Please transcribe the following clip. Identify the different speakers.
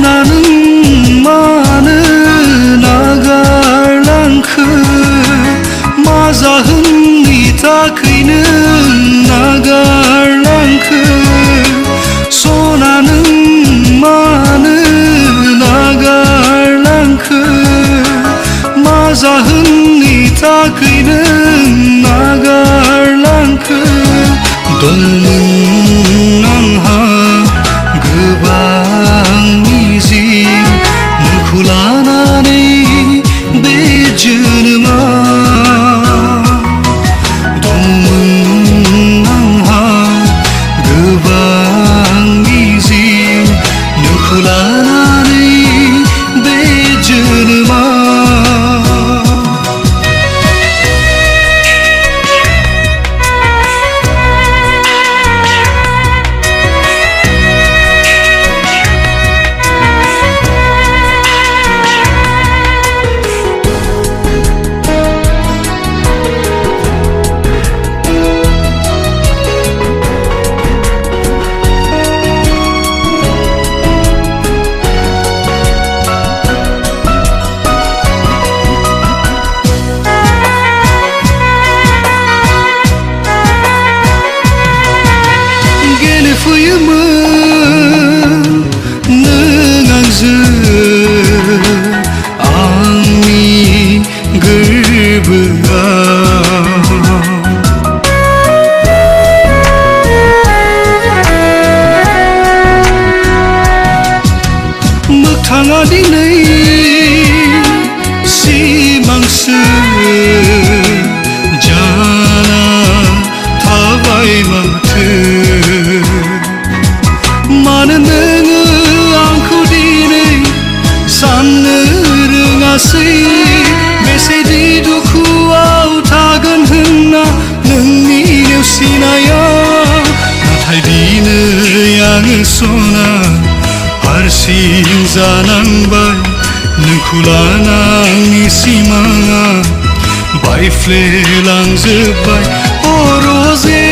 Speaker 1: सना नों मानो नागारलांखो मा जाहोननि थाखाय नों नागारलांखो सना नों मानो नागारलांखो मा जाहोननि थाखाय नों नागारलांखो दंमोन आंहा गोबां मिजिं नोंखौ लानानै बे जोनोमाव दंमोन आंहा गोबां मिजिं नोंखौ लानानै बे जोनोमाव फैयोमोन नों आंजों आंनि गोरबोआव मोगथाङा दिनै सिमांसो जाना थाबाय माथो मानो नोङो आंखौ दिनै साननो रोङासै बेसेदि दुखुआव थागोन होनना नोंनि नेवसिनायाव नाथाय दिनै आङो सना हारसिं जानांबाय नोंखौ लाना आंनि सिमाङा बायफ्लेलांजोब्बाय अ रजे